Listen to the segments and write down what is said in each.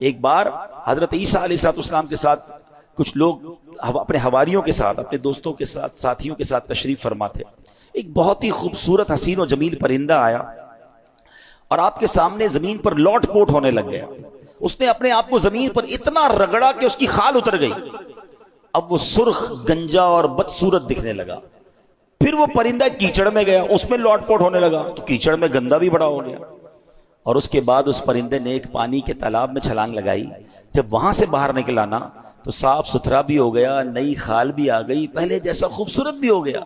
ایک بار حضرت عیسیٰ علیہ السلام کے ساتھ کچھ لوگ اپنے حواریوں کے ساتھ، اپنے دوستوں کے ساتھ، ساتھیوں کے ساتھ تشریف فرما تھے۔ ایک بہت ہی خوبصورت حسین و جمیل پرندہ آیا اور آپ کے سامنے زمین پر لوٹ پوٹ ہونے لگ گیا۔ اس نے اپنے آپ کو زمین پر اتنا رگڑا کہ اس کی خال اتر گئی۔ اب وہ سرخ، گنجا اور بدصورت دکھنے لگا۔ پھر وہ پرندہ کیچڑ میں گیا، اس میں لوٹ پوٹ ہونے لگا تو کیچڑ میں گندا بھی بڑا ہو گیا۔ اور اس کے بعد اس پرندے نے ایک پانی کے تالاب میں چھلانگ لگائی۔ جب وہاں سے باہر نکلا نا تو صاف ستھرا بھی ہو گیا، نئی خال بھی آ گئی، پہلے جیسا خوبصورت بھی ہو گیا۔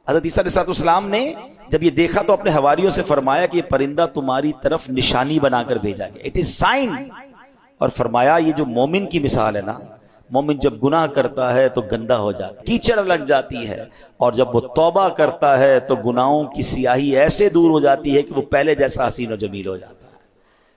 حضرت عیسیٰ علیہ السلام نے جب یہ دیکھا تو اپنے حواریوں سے فرمایا کہ یہ پرندہ تمہاری طرف نشانی بنا کر بھیجا گیا، اٹ از سائن۔ اور فرمایا یہ جو مومن کی مثال ہے نا، مومن جب گناہ کرتا ہے تو گندا ہو جاتا ہے، کیچڑ لگ جاتی ہے، اور جب وہ توبہ کرتا ہے تو گناہوں کی سیاہی ایسے دور ہو جاتی ہے کہ وہ پہلے جیسا حسین و جمیل ہو جاتا ہے۔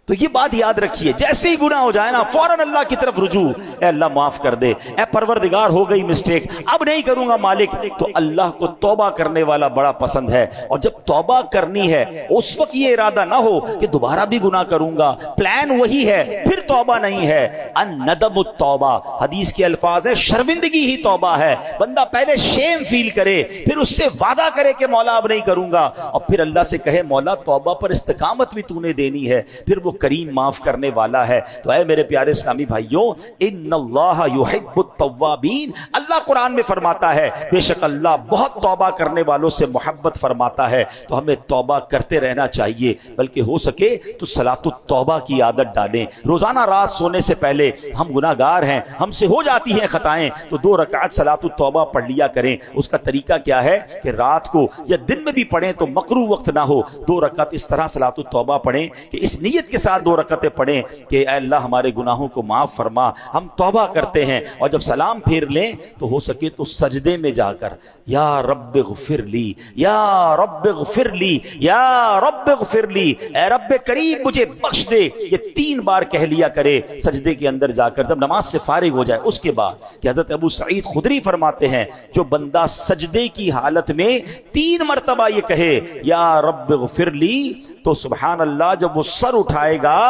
تو یہ بات یاد رکھیے، جیسے ہی گناہ ہو جائے نا فوراً اللہ کی طرف رجوع، اے اللہ معاف کر دے، اے پروردگار ہو گئی مسٹیک، اب نہیں کروں گا مالک۔ تو اللہ کو توبہ کرنے والا بڑا پسند ہے، اور جب توبہ کرنی ہے اس وقت یہ ارادہ نہ ہو کہ دوبارہ بھی گناہ کروں گا، پلان وہی ہے، پھر توبہ نہیں ہے۔ الندم التوبہ، حدیث کے الفاظ ہے شرمندگی ہی توبہ ہے۔ بندہ پہلے شیم فیل کرے، پھر اس سے وعدہ کرے کہ مولا اب نہیں کروں گا، اور پھر اللہ سے کہے مولا توبہ پر استقامت بھی تو نے دینی ہے، پھر وہ کریم معاف کرنے والا ہے۔ تو اے میرے پیارے اسلامی بھائیوں، ان اللہ یحب التوابین، اللہ قرآن میں فرماتا ہے بے شک اللہ بہت توبہ کرنے والوں سے محبت فرماتا ہے۔ تو ہمیں توبہ کرتے رہنا چاہیے، بلکہ ہو سکے تو صلاۃ التوبہ کی عادت ڈالیں۔ روزانہ رات سونے سے پہلے، ہم گناہ گار ہیں، ہم سے ہو جاتی ہیں خطائیں، تو 2 رکعت صلاۃ التوبہ پڑھ لیا کریں۔ اس کا طریقہ کیا ہے کہ رات کو یا دن میں بھی پڑھیں تو مکروہ وقت نہ ہو، 2 رکعت اس طرح صلاۃ التوبہ پڑھیں کہ اس نیت کے ساتھ 2 رکعتیں پڑھیں کہ اے اللہ ہمارے گناہوں کو معاف فرما، ہم توبہ کرتے ہیں۔ اور جب سلام پھیر لیں تو ہو سکے تو سجدے میں جا کر یا رب اغفر لی، یا رب اغفر لی، یا رب اغفر لی، اے رب کریم مجھے بخش دے، یہ 3 بار کہہ لیا کرے سجدے کے اندر جا کر، جب نماز سے فارغ ہو جائے۔ اس کے بعد کہ حضرت ابو سعید خدری فرماتے ہیں جو بندہ سجدے کی حالت میں 3 مرتبہ یہ کہے یا رب اغفر لی، تو سبحان اللہ جب وہ سر اٹھائے گا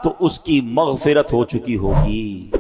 تو اس کی مغفرت ہو چکی ہوگی۔